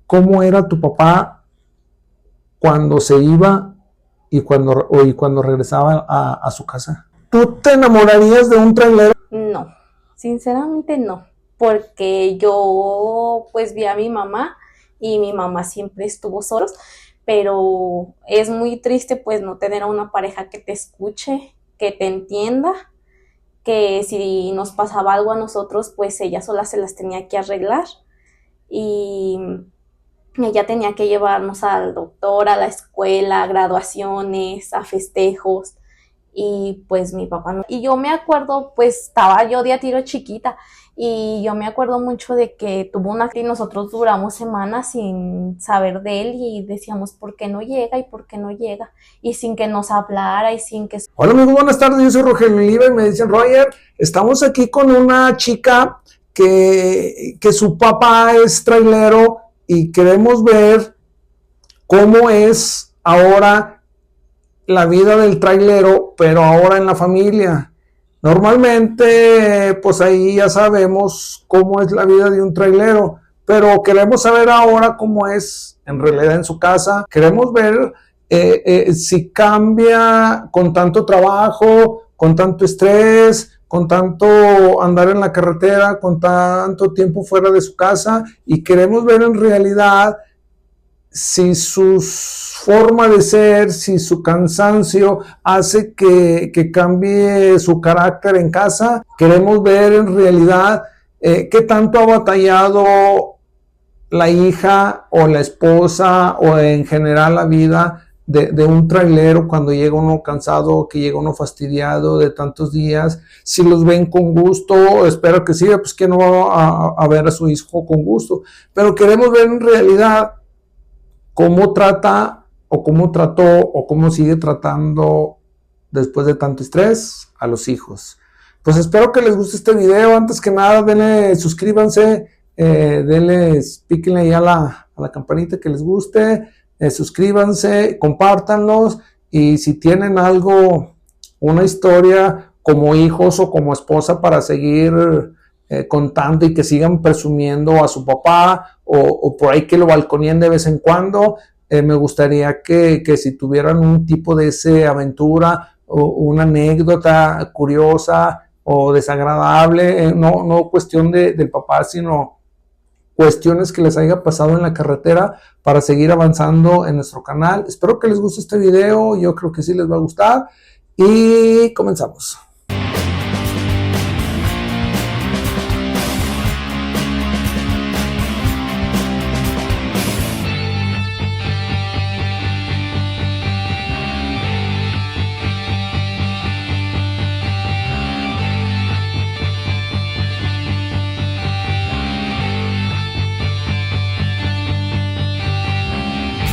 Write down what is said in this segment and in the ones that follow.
cómo era tu papá cuando se iba y cuando regresaba a su casa. ¿Tú te enamorarías de un trailero? No, sinceramente no, porque yo pues vi a mi mamá y mi mamá siempre estuvo solos, pero es muy triste pues no tener a una pareja que te escuche, que te entienda, que si nos pasaba algo a nosotros pues ella sola se las tenía que arreglar y ella tenía que llevarnos al doctor, a la escuela, a graduaciones, a festejos y pues mi papá no. Y yo me acuerdo, pues estaba yo de a tiro chiquita y yo me acuerdo mucho de que tuvo una y nosotros duramos semanas sin saber de él y decíamos por qué no llega y por qué no llega y sin que nos hablara y sin que... Hola amigos, buenas tardes, yo soy Rogelio Oliva y me dicen, Roger, estamos aquí con una chica que su papá es trailero y queremos ver cómo es ahora la vida del trailero, pero ahora en la familia. Normalmente, pues ahí ya sabemos cómo es la vida de un trailero, pero queremos saber ahora cómo es en realidad en su casa. Queremos ver si cambia con tanto trabajo, con tanto estrés, con tanto andar en la carretera, con tanto tiempo fuera de su casa, y queremos ver en realidad si su forma de ser, si su cansancio hace que cambie su carácter en casa. Queremos ver en realidad qué tanto ha batallado la hija o la esposa o en general la vida de un trailero cuando llega uno cansado, que llega uno fastidiado de tantos días, si los ven con gusto. Espero que sí, pues que no va a ver a su hijo con gusto, pero queremos ver en realidad cómo trata o cómo trató o cómo sigue tratando después de tanto estrés a los hijos. Pues espero que les guste este video. Antes que nada, denle, suscríbanse, denle, píquenle ahí a la campanita que les guste, suscríbanse, compártanlos, y si tienen algo, una historia como hijos o como esposa para seguir contando y que sigan presumiendo a su papá o por ahí que lo balconeen de vez en cuando. Me gustaría que si tuvieran un tipo de ese aventura o una anécdota curiosa o desagradable, no cuestión del papá, sino cuestiones que les haya pasado en la carretera, para seguir avanzando en nuestro canal. Espero que les guste este video, yo creo que sí les va a gustar, y comenzamos.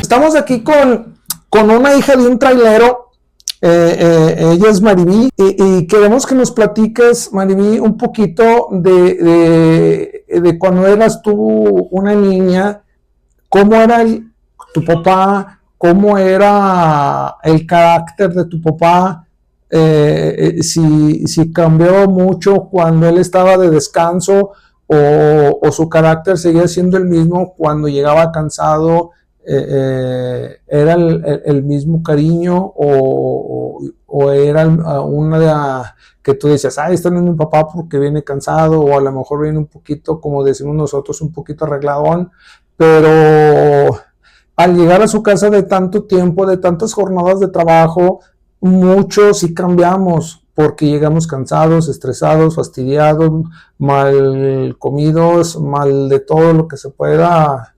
Estamos aquí con una hija de un trailero. Ella es Maribí, y queremos que nos platiques, Maribí, un poquito de cuando eras tú una niña, cómo era tu papá, cómo era el carácter de tu papá, si cambió mucho cuando él estaba de descanso, o su carácter seguía siendo el mismo cuando llegaba cansado. ¿Era el mismo cariño o era una que tú decías, este no es mi papá porque viene cansado, o a lo mejor viene un poquito, como decimos nosotros, un poquito arregladón, pero al llegar a su casa de tanto tiempo, de tantas jornadas de trabajo, muchos sí cambiamos, porque llegamos cansados, estresados, fastidiados, mal comidos, mal de todo lo que se pueda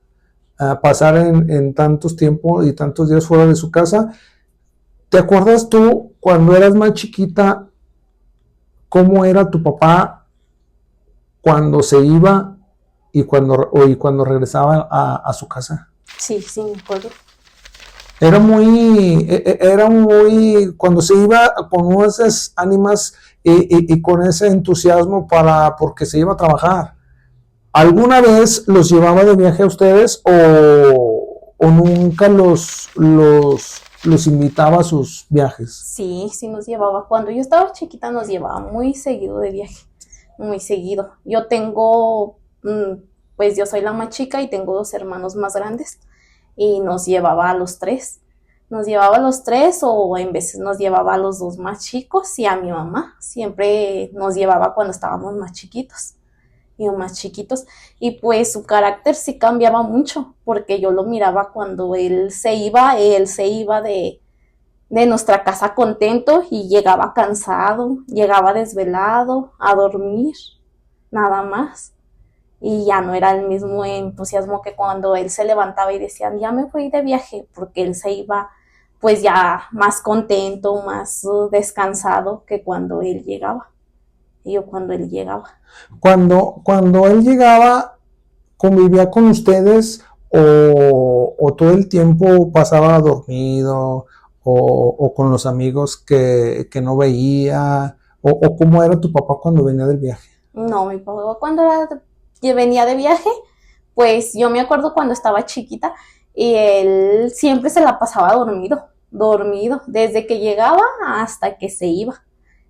a pasar en tantos tiempos y tantos días fuera de su casa. ¿Te acuerdas tú cuando eras más chiquita cómo era tu papá cuando se iba y cuando regresaba a su casa? Sí, sí, me acuerdo. Era muy, cuando se iba con esas ánimas y con ese entusiasmo porque se iba a trabajar. ¿Alguna vez los llevaba de viaje a ustedes o nunca los invitaba a sus viajes? Sí, sí nos llevaba. Cuando yo estaba chiquita nos llevaba muy seguido de viaje, muy seguido. Yo tengo pues yo soy la más chica y tengo 2 hermanos más grandes y nos llevaba a los tres. Nos llevaba a los tres o en veces nos llevaba a los 2 más chicos y a mi mamá. Siempre nos llevaba cuando estábamos más chiquitos y más chiquitos. Y pues su carácter sí cambiaba mucho porque yo lo miraba cuando él se iba de nuestra casa contento y llegaba cansado, llegaba desvelado a dormir, nada más. Y ya no era el mismo entusiasmo que cuando él se levantaba y decían, ya me fui de viaje, porque él se iba pues ya más contento, más descansado que cuando él llegaba. Y yo cuando él llegaba. Cuando él llegaba, ¿convivía con ustedes o todo el tiempo pasaba dormido o con los amigos que no veía? O cómo era tu papá cuando venía del viaje? No, mi papá venía de viaje, pues yo me acuerdo cuando estaba chiquita y él siempre se la pasaba dormido, desde que llegaba hasta que se iba.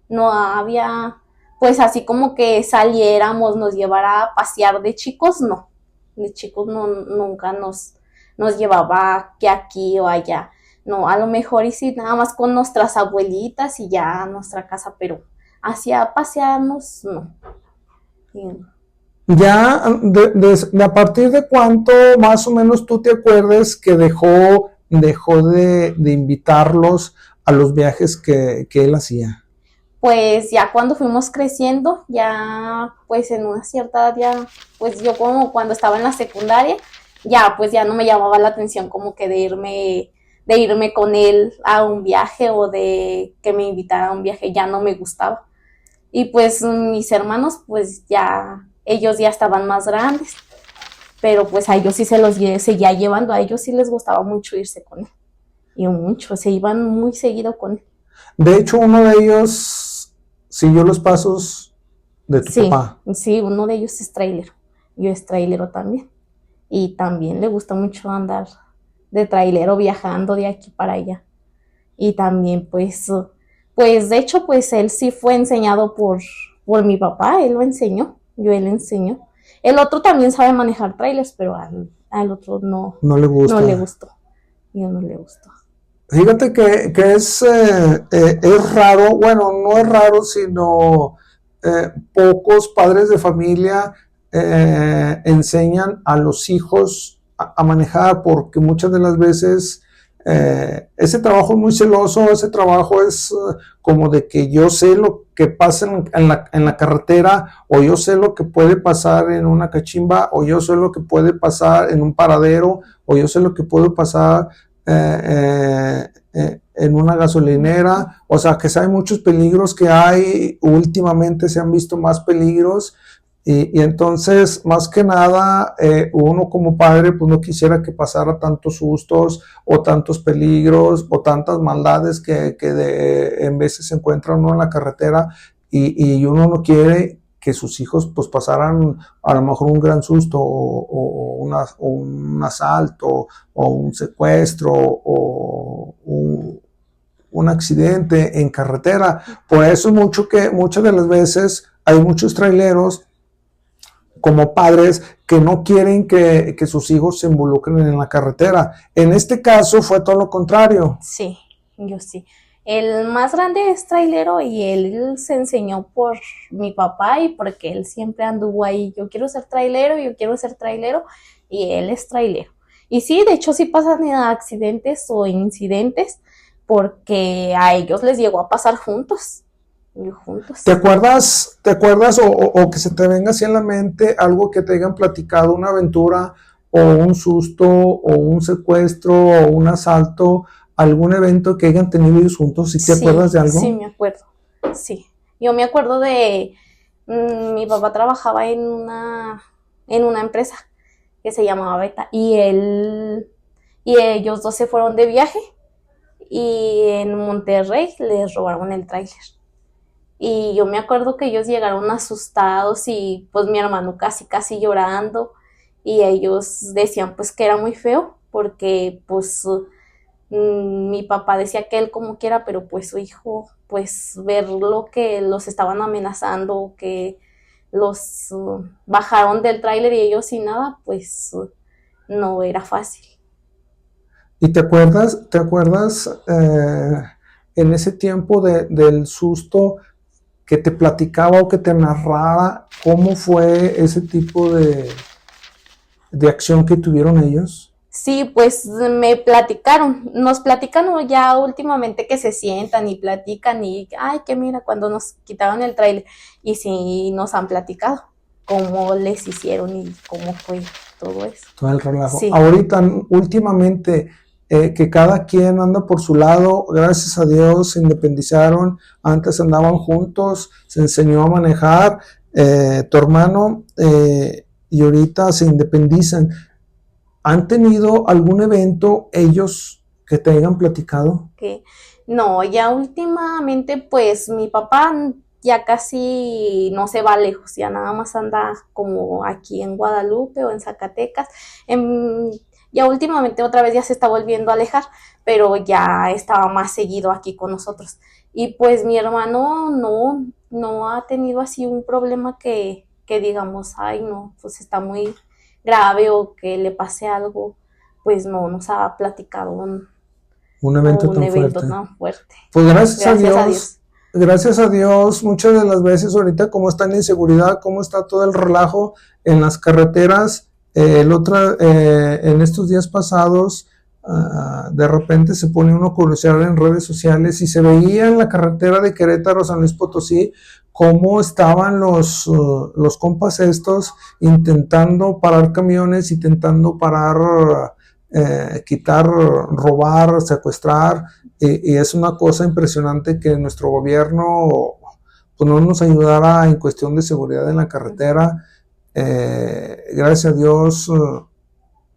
No había, pues así como que saliéramos, nos llevara a pasear de chicos, no. De chicos no, nunca nos llevaba que aquí o allá. No, a lo mejor y sí, nada más con nuestras abuelitas y ya a nuestra casa, pero hacia pasearnos, no. Y Ya, a partir de cuánto más o menos tú te acuerdas que dejó de invitarlos a los viajes que él hacía. pues ya cuando fuimos creciendo, ya pues en una cierta edad, ya pues yo como cuando estaba en la secundaria, ya pues ya no me llamaba la atención como que de irme con él a un viaje o de que me invitara a un viaje, ya no me gustaba. Y pues mis hermanos pues ya, ellos ya estaban más grandes, pero pues a ellos sí seguía llevando, a ellos sí les gustaba mucho irse con él. Y mucho, se iban muy seguido con él. De hecho, uno de ellos siguió los pasos de tu Sí, papá. sí, uno de ellos es trailero. Yo es trailero también. Y también le gusta mucho andar de trailero viajando de aquí para allá. Y también pues de hecho pues él sí fue enseñado por mi papá, él lo enseñó, él le enseñó. El otro también sabe manejar trailers, pero al otro No le gusta. no le gustó. Yo no le gustó. Fíjate que es raro, bueno, no es raro, sino pocos padres de familia enseñan a los hijos a manejar, porque muchas de las veces ese trabajo es muy celoso, ese trabajo es como de que yo sé lo que pasa en la carretera, o yo sé lo que puede pasar en una cachimba, o yo sé lo que puede pasar en un paradero, o yo sé lo que puede pasar en una gasolinera. O sea, que hay muchos peligros que hay, últimamente se han visto más peligros, y entonces más que nada uno como padre pues no quisiera que pasara tantos sustos o tantos peligros o tantas maldades que en veces se encuentra uno en la carretera, y uno no quiere que sus hijos pues pasaran a lo mejor un gran susto o un asalto o un secuestro o un accidente en carretera. Por eso muchas de las veces hay muchos traileros como padres que no quieren que sus hijos se involucren en la carretera. En este caso fue todo lo contrario. Sí, yo sí. El más grande es trailero y él se enseñó por mi papá y porque él siempre anduvo ahí. Yo quiero ser trailero y él es trailero. Y sí, de hecho sí pasan accidentes o incidentes porque a ellos les llegó a pasar juntos. ¿Te acuerdas o que se te venga así en la mente algo que te hayan platicado, una aventura o un susto o un secuestro o un asalto, algún evento que hayan tenido ellos juntos? ¿Sí te acuerdas de algo? Sí, me acuerdo. Sí. Yo me acuerdo de mi papá trabajaba en una empresa que se llamaba Beta y ellos dos se fueron de viaje y en Monterrey les robaron el tráiler. Y yo me acuerdo que ellos llegaron asustados y pues mi hermano casi llorando y ellos decían pues que era muy feo porque pues mi papá decía que él como quiera, pero pues su hijo pues ver lo que los estaban amenazando, que los bajaron del tráiler y ellos sin nada, pues no era fácil. ¿Y te acuerdas en ese tiempo del susto que te platicaba o que te narrara cómo fue ese tipo de acción que tuvieron ellos? Sí, pues nos platican ya últimamente que se sientan y platican y, ay, que mira, cuando nos quitaron el trailer y sí nos han platicado cómo les hicieron y cómo fue todo eso. Todo el relajo. Sí. Ahorita, últimamente, que cada quien anda por su lado, gracias a Dios se independizaron, antes andaban juntos, se enseñó a manejar, tu hermano, y ahorita se independizan. ¿Han tenido algún evento ellos que te hayan platicado? Que no, ya últimamente pues mi papá ya casi no se va lejos, ya nada más anda como aquí en Guadalupe o en Zacatecas. Ya últimamente otra vez ya se está volviendo a alejar, pero ya estaba más seguido aquí con nosotros. Y pues mi hermano no ha tenido así un problema que digamos, ay no, pues está muy grave o que le pase algo, pues no nos ha platicado Un evento tan evento fuerte. tan fuerte. Pues gracias a Dios, muchas de las veces ahorita como está la inseguridad, cómo está todo el relajo en las carreteras, en estos días pasados, de repente se pone uno a curiosear en redes sociales y se veía en la carretera de Querétaro, San Luis Potosí, cómo estaban los compas estos intentando parar camiones, intentando parar, quitar, robar, secuestrar, y es una cosa impresionante que nuestro gobierno pues, no nos ayudara en cuestión de seguridad en la carretera. Gracias a Dios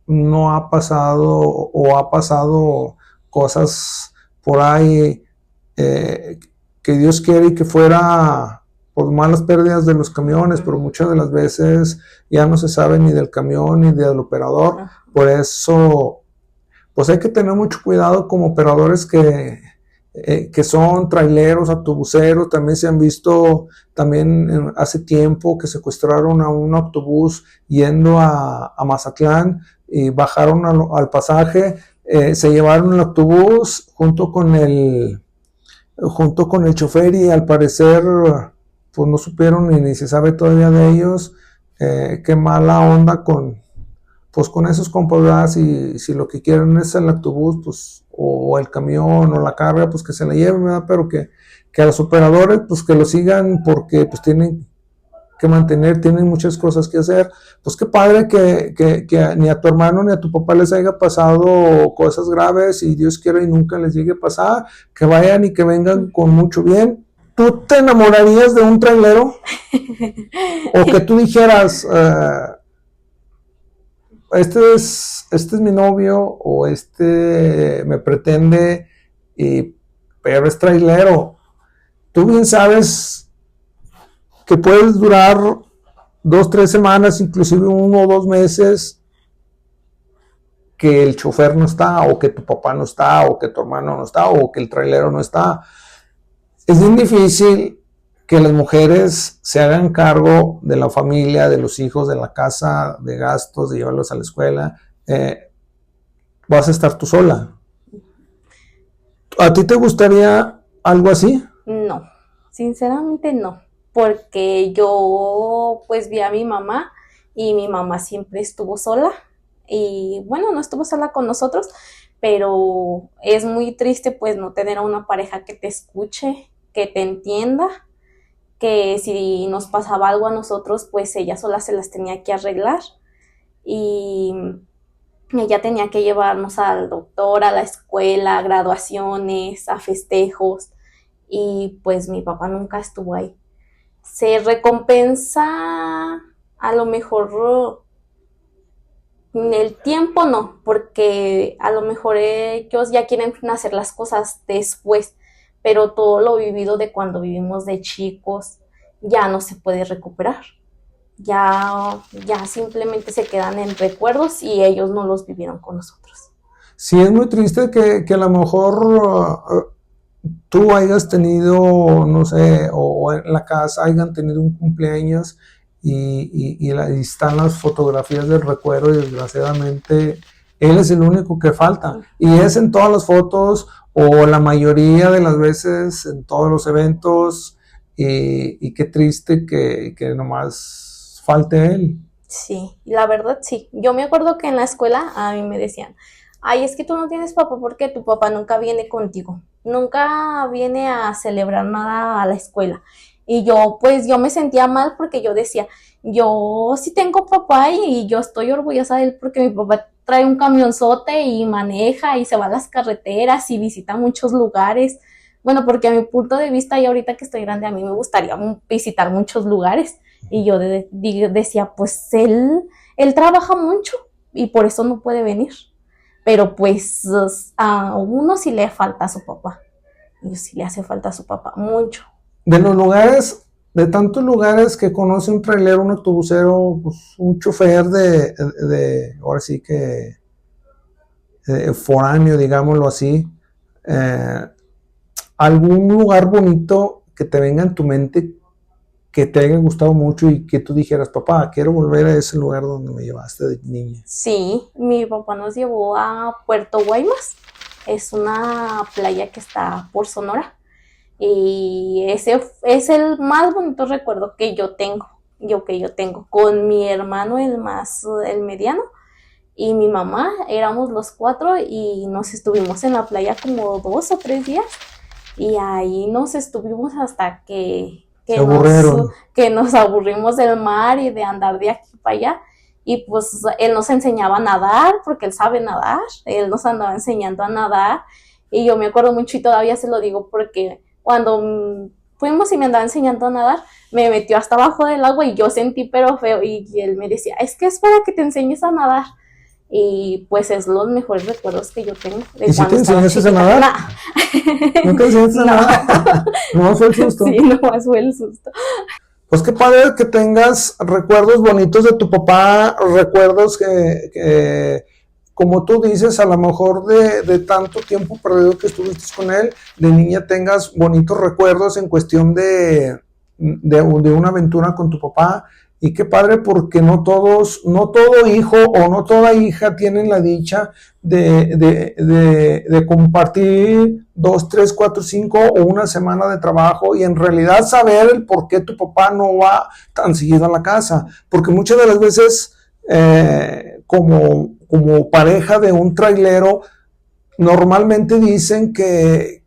no ha pasado o ha pasado cosas por ahí que Dios quiere y que fuera por malas pérdidas de los camiones, pero muchas de las veces ya no se sabe ni del camión ni del operador. Por eso pues hay que tener mucho cuidado como operadores que son traileros, autobuseros. También se han visto también hace tiempo que secuestraron a un autobús yendo a Mazatlán y bajaron al pasaje, se llevaron el autobús junto con el chofer y al parecer pues no supieron ni se sabe todavía de ellos. Qué mala onda con esos compas, si lo que quieren es el autobús, pues, o el camión, o la carga, pues que se la lleven, ¿verdad? Pero que a los operadores, pues que lo sigan, porque pues tienen que mantener, tienen muchas cosas que hacer. Pues qué padre que ni a tu hermano ni a tu papá les haya pasado cosas graves, y Dios quiera y nunca les llegue a pasar, que vayan y que vengan con mucho bien. ¿Tú te enamorarías de un trailero? O que tú dijeras... este es mi novio, o me pretende, pero es trailero. Tú bien sabes que puedes durar 2, 3 semanas, inclusive 1 o 2 meses, que el chofer no está, o que tu papá no está, o que tu hermano no está, o que el trailero no está. Es bien difícil que las mujeres se hagan cargo de la familia, de los hijos, de la casa, de gastos, de llevarlos a la escuela. Vas a estar tú sola. ¿A ti te gustaría algo así? No, sinceramente no, porque yo pues vi a mi mamá y mi mamá siempre estuvo sola y bueno, no estuvo sola con nosotros, pero es muy triste pues no tener a una pareja que te escuche, que te entienda, que si nos pasaba algo a nosotros, pues ella sola se las tenía que arreglar y ella tenía que llevarnos al doctor, a la escuela, a graduaciones, a festejos, y pues mi papá nunca estuvo ahí. Se recompensa a lo mejor el tiempo, no, porque a lo mejor ellos ya quieren hacer las cosas después, pero todo lo vivido de cuando vivimos de chicos ya no se puede recuperar. Ya simplemente se quedan en recuerdos y ellos no los vivieron con nosotros. Sí, es muy triste que a lo mejor tú hayas tenido, no sé, o en la casa hayan tenido un cumpleaños y están las fotografías del recuerdo y desgraciadamente él es el único que falta. Y es en todas las fotos o la mayoría de las veces en todos los eventos y qué triste que nomás falte él. Sí, la verdad sí. Yo me acuerdo que en la escuela a mí me decían, ay, es que tú no tienes papá porque tu papá nunca viene contigo, nunca viene a celebrar nada a la escuela. Y yo, pues yo me sentía mal porque yo decía, yo sí tengo papá y yo estoy orgullosa de él porque mi papá trae un camionzote y maneja y se va a las carreteras y visita muchos lugares. Bueno, porque a mi punto de vista y ahorita que estoy grande, a mí me gustaría visitar muchos lugares. Y yo decía, pues él trabaja mucho y por eso no puede venir. Pero pues a uno sí le falta a su papá. Y sí le hace falta a su papá, mucho. De los lugares, de tantos lugares que conoce un trailero, un autobusero, pues, un chofer ahora sí que foráneo, digámoslo así, algún lugar bonito que te venga en tu mente que te haya gustado mucho y que tú dijeras, papá, quiero volver a ese lugar donde me llevaste de niña. Sí, mi papá nos llevó a Puerto Guaymas. Es una playa que está por Sonora. Y ese es el más bonito recuerdo que yo tengo. Que yo tengo con mi hermano, el mediano, y mi mamá. Éramos los 4 y nos estuvimos en la playa como 2 o 3 días. Y ahí nos estuvimos hasta que nos aburrimos del mar y de andar de aquí para allá. Y pues él nos enseñaba a nadar, porque él sabe nadar, él nos andaba enseñando a nadar. Y yo me acuerdo mucho y todavía se lo digo porque cuando fuimos y me andaba enseñando a nadar, me metió hasta abajo del agua y yo sentí pero feo. Y él me decía, es que es para que te enseñes a nadar. Y pues es los mejores recuerdos que yo tengo. ¿Y si te enseñaste a nadar? Nah. ¿No te enseñaste a nadar? No fue el susto. Sí, no fue el susto. Pues qué padre que tengas recuerdos bonitos de tu papá, recuerdos que como tú dices, a lo mejor de tanto tiempo perdido que estuviste con él, de niña tengas bonitos recuerdos en cuestión de una aventura con tu papá. Y qué padre porque no todo hijo o no toda hija tienen la dicha de compartir 2, 3, 4, 5 o una semana de trabajo y en realidad saber el por qué tu papá no va tan seguido a la casa. Porque muchas de las veces como pareja de un trailero, normalmente dicen que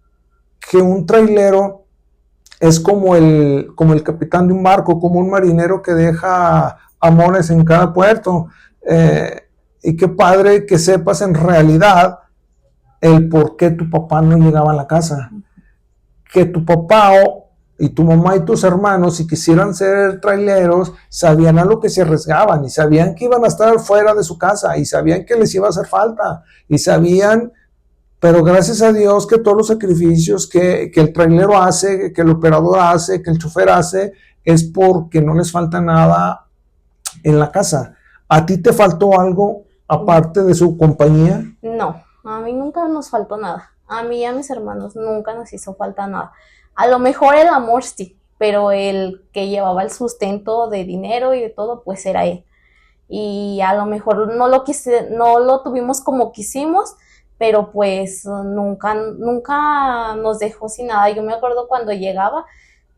un trailero es como el capitán de un barco, como un marinero que deja amores en cada puerto. Y qué padre que sepas en realidad el por qué tu papá no llegaba a la casa. Que tu papá y tu mamá y tus hermanos, si quisieran ser traileros, sabían a lo que se arriesgaban y sabían que iban a estar fuera de su casa y sabían que les iba a hacer falta y sabían. Pero gracias a Dios que todos los sacrificios que el trailero hace, que el operador hace, que el chofer hace, es porque no les falta nada en la casa. ¿A ti te faltó algo aparte de su compañía? No, a mí nunca nos faltó nada. A mí y a mis hermanos nunca nos hizo falta nada. A lo mejor el amor sí, pero el que llevaba el sustento de dinero y de todo, pues era él. Y a lo mejor no lo tuvimos como quisimos, pero pues nunca nos dejó sin nada. Yo me acuerdo cuando llegaba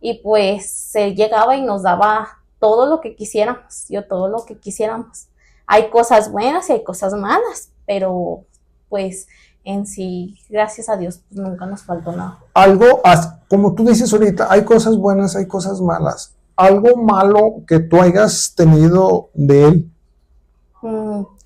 y pues se llegaba y nos daba todo lo que quisiéramos, todo lo que quisiéramos. Hay cosas buenas y hay cosas malas, pero pues en sí, gracias a Dios, pues nunca nos faltó nada. Algo, como tú dices ahorita, hay cosas buenas, hay cosas malas. ¿Algo malo que tú hayas tenido de él?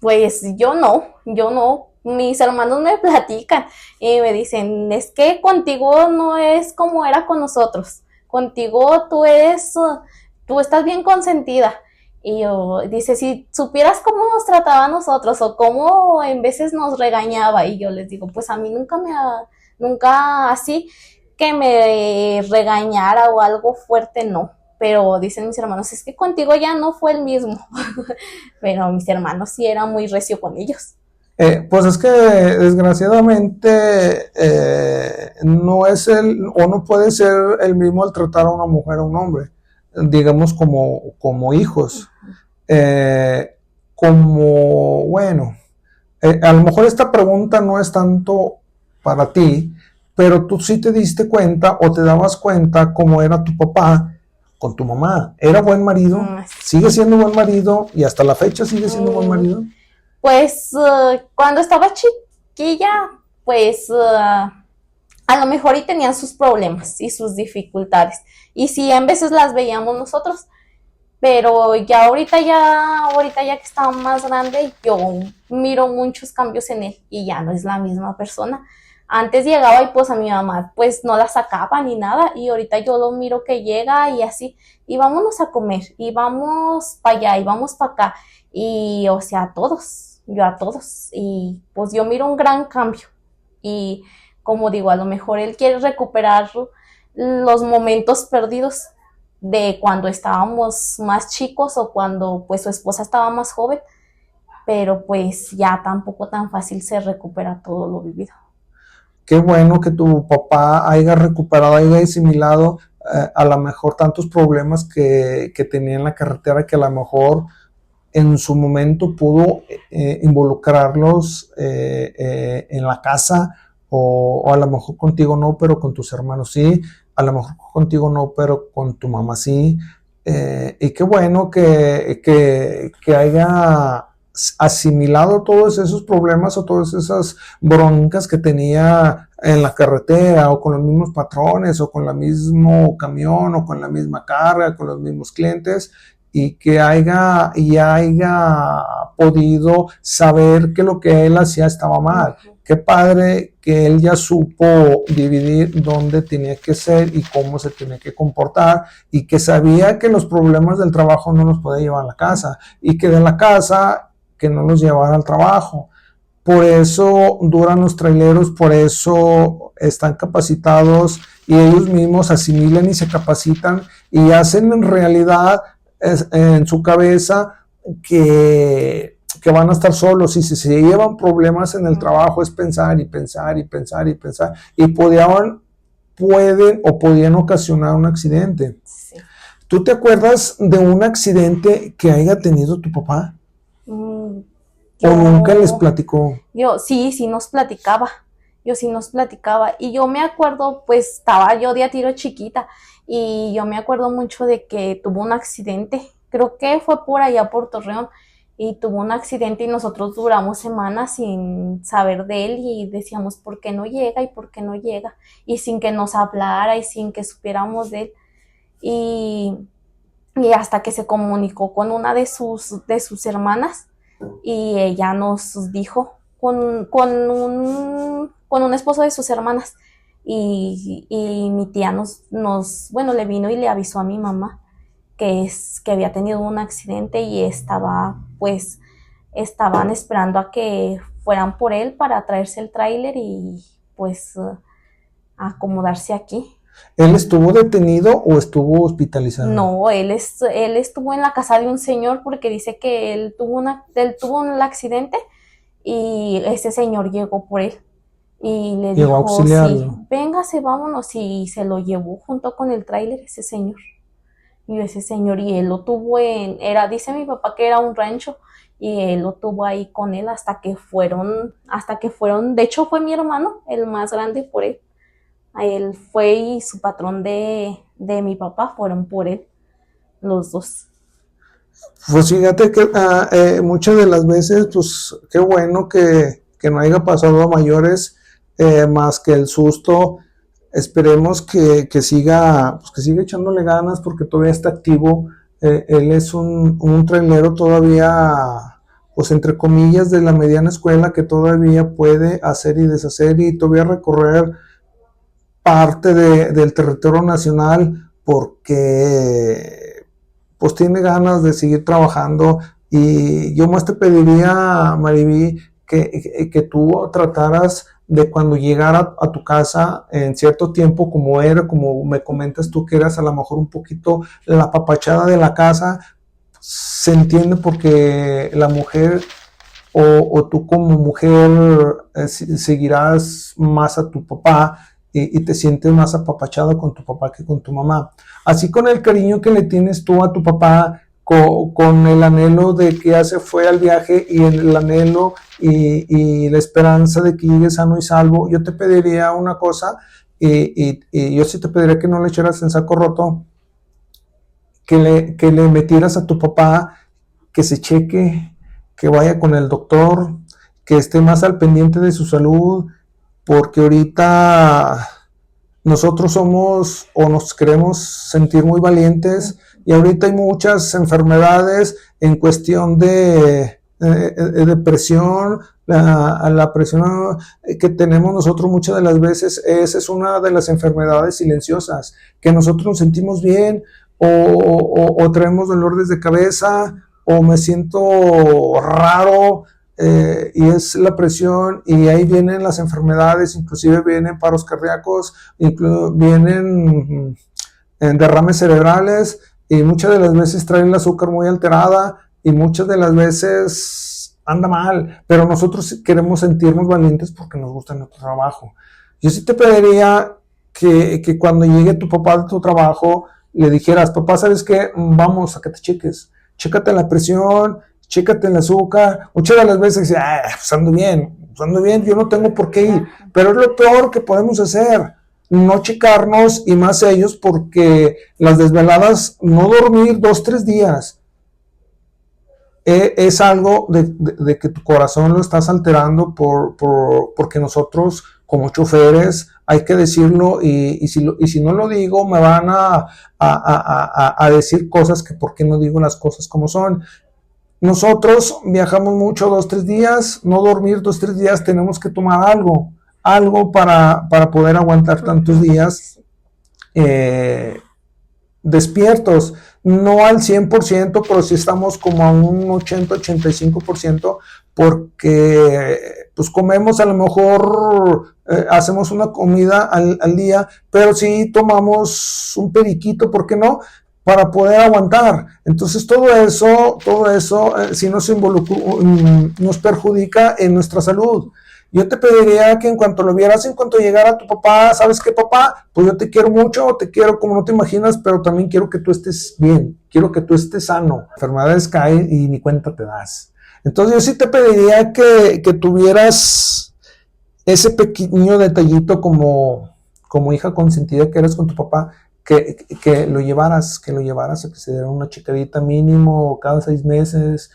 Pues yo no. Mis hermanos me platican y me dicen, es que contigo no es como era con nosotros, contigo tú estás bien consentida. Y yo, dice, si supieras cómo nos trataba a nosotros o cómo en veces nos regañaba, y yo les digo, pues a mí nunca así que me regañara o algo fuerte, no. Pero dicen mis hermanos, es que contigo ya no fue el mismo. Pero mis hermanos sí eran muy recio con ellos. Pues es que desgraciadamente no es no puede ser el mismo al tratar a una mujer o a un hombre. digamos, como hijos. Bueno, a lo mejor esta pregunta no es tanto para ti, pero tú sí te diste cuenta o te dabas cuenta cómo era tu papá con tu mamá. ¿Era buen marido? ¿Sigue siendo buen marido? ¿Y hasta la fecha sigue siendo buen marido? Pues cuando estaba chiquilla, pues a lo mejor y tenían sus problemas y sus dificultades. Y sí, en veces las veíamos nosotros, pero ya ahorita que está más grande, yo miro muchos cambios en él y ya no es la misma persona. Antes llegaba y pues a mi mamá pues no la sacaba ni nada, y ahorita yo lo miro que llega y así, y vámonos a comer, y vamos para allá, y vamos para acá, y o sea, yo a todos, y pues yo miro un gran cambio, y como digo, a lo mejor él quiere recuperar los momentos perdidos de cuando estábamos más chicos o cuando pues su esposa estaba más joven, pero pues ya tampoco tan fácil se recupera todo lo vivido. Qué bueno que tu papá haya recuperado, haya asimilado a lo mejor tantos problemas que tenía en la carretera, que a lo mejor en su momento pudo involucrarlos en la casa, o a lo mejor contigo no, pero con tus hermanos sí, a lo mejor contigo no, pero con tu mamá sí. Y qué bueno que haya asimilado todos esos problemas o todas esas broncas que tenía en la carretera, o con los mismos patrones, o con el mismo camión, o con la misma carga, con los mismos clientes, y que haya podido saber que lo que él hacía estaba mal. Qué padre que él ya supo dividir dónde tenía que ser y cómo se tenía que comportar, y que sabía que los problemas del trabajo no los podía llevar a la casa, y que de la casa que no los llevara al trabajo. Por eso duran los traileros, por eso están capacitados, y ellos mismos asimilan y se capacitan y hacen en realidad en su cabeza que van a estar solos, y si se llevan problemas en el trabajo es pensar y pensar y pensar y pensar, y podían ocasionar un accidente. Sí. ¿Tú te acuerdas de un accidente que haya tenido tu papá? ¿O nunca les platicó? Sí nos platicaba. Y yo me acuerdo, pues estaba yo de a tiro chiquita, y yo me acuerdo mucho de que tuvo un accidente, creo que fue por allá por Torreón, y tuvo un accidente, y nosotros duramos semanas sin saber de él, y decíamos, ¿por qué no llega? ¿Y por qué no llega? Y sin que nos hablara y sin que supiéramos de él. Y hasta que se comunicó con una de sus hermanas, y ella nos dijo, con un esposo de sus hermanas, y mi tía bueno, le vino y le avisó a mi mamá que había tenido un accidente, y estaban esperando a que fueran por él para traerse el tráiler y pues acomodarse aquí. ¿Él estuvo detenido o estuvo hospitalizado? No, él estuvo en la casa de un señor, porque dice que él tuvo un accidente, y ese señor llegó por él y le dijo, sí, véngase, vámonos, y se lo llevó junto con el tráiler ese señor. Y él lo tuvo dice mi papá que era un rancho, y él lo tuvo ahí con él hasta que fueron, de hecho fue mi hermano, el más grande, por él. A él fue, y su patrón de mi papá fueron por él, los dos. Pues fíjate que muchas de las veces, pues qué bueno que no haya pasado a mayores, más que el susto. Esperemos que siga echándole ganas, porque todavía está activo. Él es un trailero todavía, pues entre comillas, de la mediana escuela, que todavía puede hacer y deshacer, y todavía recorrer parte del territorio nacional, porque pues tiene ganas de seguir trabajando. Y yo más te pediría, Mariví, que tú trataras de, cuando llegara a tu casa en cierto tiempo, como me comentas tú, que eras a lo mejor un poquito la apapachada de la casa, se entiende, porque la mujer o tú como mujer seguirás más a tu papá, y te sientes más apapachado con tu papá que con tu mamá. Así con el cariño que le tienes tú a tu papá, con el anhelo de que ya se fue al viaje y el anhelo y la esperanza de que llegue sano y salvo, yo te pediría una cosa, y yo sí te pediría que no le echaras en saco roto, que le metieras a tu papá, que se cheque, que vaya con el doctor, que esté más al pendiente de su salud, porque ahorita nosotros somos o nos queremos sentir muy valientes y ahorita hay muchas enfermedades en cuestión de depresión, la presión que tenemos nosotros muchas de las veces, esa es una de las enfermedades silenciosas, que nosotros nos sentimos bien o traemos dolores de cabeza o me siento raro, y es la presión y ahí vienen las enfermedades, inclusive vienen paros cardíacos, vienen derrames cerebrales y muchas de las veces traen el azúcar muy alterada y muchas de las veces anda mal, pero nosotros queremos sentirnos valientes porque nos gusta nuestro trabajo. Yo sí te pediría que cuando llegue tu papá de tu trabajo le dijeras, papá, ¿sabes qué? Vamos a que te cheques, chécate la presión, chécate el azúcar. Muchas de las veces dice, pues ando bien, yo no tengo por qué ir, pero es lo peor que podemos hacer, no checarnos y más ellos, porque las desveladas, no dormir 2-3 días, es algo de que tu corazón lo estás alterando porque nosotros como choferes hay que decirlo y si no lo digo me van a decir cosas que por qué no digo las cosas como son. Nosotros viajamos mucho 2-3 días, no dormir 2-3 días, tenemos que tomar algo para poder aguantar tantos días despiertos, no al 100%, pero sí estamos como a un 80-85%, porque pues comemos a lo mejor, hacemos una comida al día, pero sí tomamos un periquito, ¿por qué no?, para poder aguantar. Entonces todo eso sí nos perjudica en nuestra salud. Yo te pediría que en cuanto lo vieras, en cuanto llegara tu papá, ¿sabes qué, papá? Pues yo te quiero mucho, te quiero como no te imaginas, pero también quiero que tú estés bien, quiero que tú estés sano. Enfermedades caen y ni cuenta te das. Entonces yo sí te pediría que tuvieras ese pequeño detallito como hija consentida que eres con tu papá, que lo llevaras a que se diera una checadita mínimo cada 6 meses,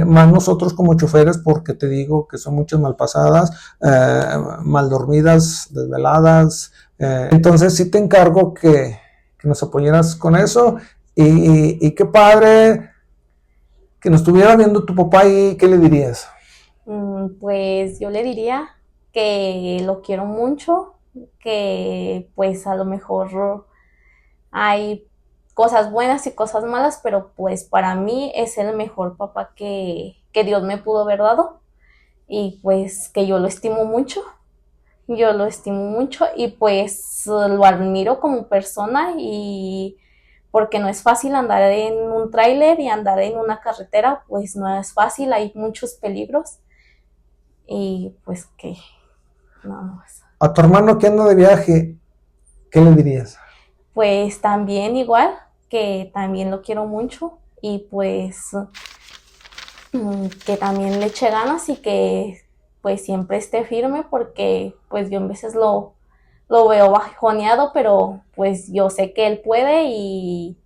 más nosotros como choferes, porque te digo que son muchas malpasadas, mal dormidas, desveladas, entonces sí te encargo que nos apoyaras con eso, y qué padre que nos estuviera viendo tu papá. ¿Y qué le dirías? Pues yo le diría que lo quiero mucho, que pues a lo mejor hay cosas buenas y cosas malas, pero pues para mí es el mejor papá que Dios me pudo haber dado, y pues que yo lo estimo mucho y pues lo admiro como persona, y porque no es fácil andar en un tráiler y andar en una carretera, pues no es fácil, hay muchos peligros, y pues que nada más. A tu hermano que anda de viaje, ¿qué le dirías? Pues también igual, que también lo quiero mucho y pues que también le eche ganas y que pues siempre esté firme, porque pues yo a veces lo veo bajoneado, pero pues yo sé que él puede, y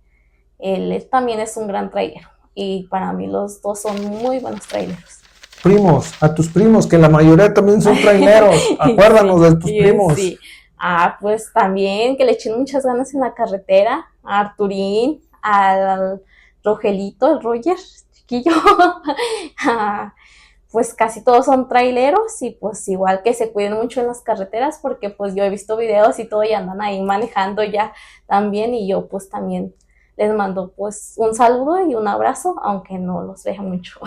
él también es un gran trailero, y para mí los dos son muy buenos traileros. Primos, a tus primos, que la mayoría también son traileros, acuérdanos de tus primos. Sí. Pues también que le echen muchas ganas en la carretera, a Arturín, al Rogelito, el Roger, chiquillo, pues casi todos son traileros, y pues igual que se cuiden mucho en las carreteras, porque pues yo he visto videos y todo y andan ahí manejando ya también, y yo pues también les mando pues un saludo y un abrazo, aunque no los vea mucho.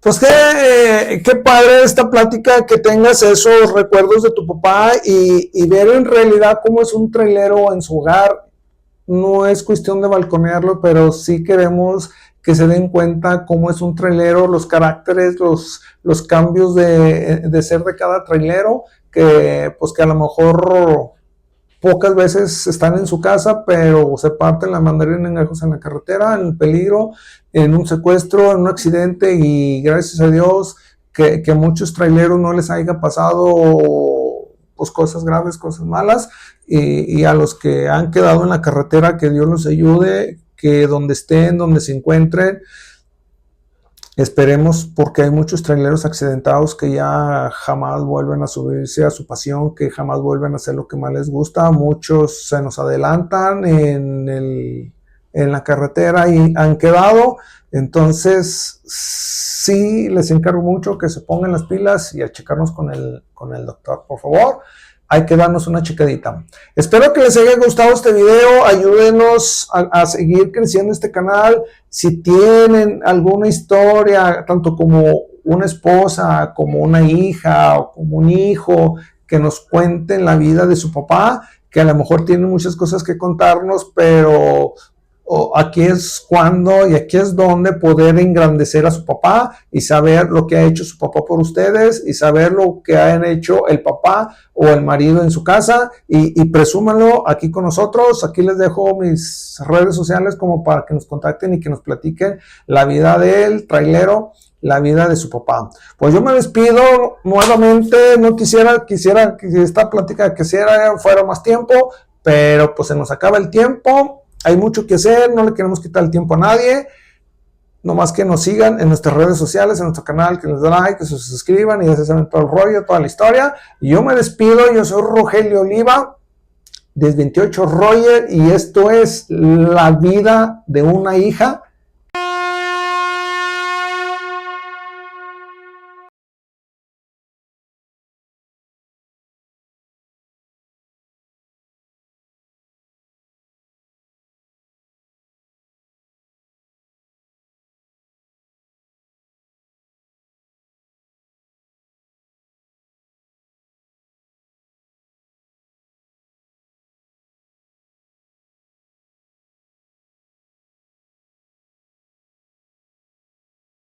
Pues qué padre esta plática, que tengas esos recuerdos de tu papá y ver en realidad cómo es un trailero en su hogar. No es cuestión de balconearlo, pero sí queremos que se den cuenta cómo es un trailero, los caracteres, los cambios de ser de cada trailero, que pues que a lo mejor pocas veces están en su casa, pero se parten la mandarina en gajos en la carretera, en peligro, en un secuestro, en un accidente, y gracias a Dios que a muchos traileros no les haya pasado pues cosas graves, cosas malas, y a los que han quedado en la carretera, que Dios los ayude, que donde estén, donde se encuentren, esperemos, porque hay muchos traileros accidentados que ya jamás vuelven a subirse a su pasión, que jamás vuelven a hacer lo que más les gusta. Muchos se nos adelantan en la carretera y han quedado. Entonces, sí, les encargo mucho que se pongan las pilas y a checarnos con el doctor, por favor. Hay que darnos una checadita. Espero que les haya gustado este video. Ayúdenos a seguir creciendo este canal. Si tienen alguna historia, tanto como una esposa, como una hija o como un hijo, que nos cuenten la vida de su papá, que a lo mejor tienen muchas cosas que contarnos, pero aquí es cuando y aquí es donde poder engrandecer a su papá y saber lo que ha hecho su papá por ustedes y saber lo que han hecho el papá o el marido en su casa, y presúmanlo aquí con nosotros. Aquí les dejo mis redes sociales como para que nos contacten y que nos platiquen la vida del trailero, la vida de su papá. Pues yo me despido nuevamente. No quisiera que esta plática fuera más tiempo, pero pues se nos acaba el tiempo. Hay mucho que hacer, no le queremos quitar el tiempo a nadie, nomás que nos sigan en nuestras redes sociales, en nuestro canal, que les den like, que se suscriban y ya se saben todo el rollo, toda la historia. Y yo me despido, yo soy Rogelio Oliva, Des 28 Roger, y esto es la vida de una hija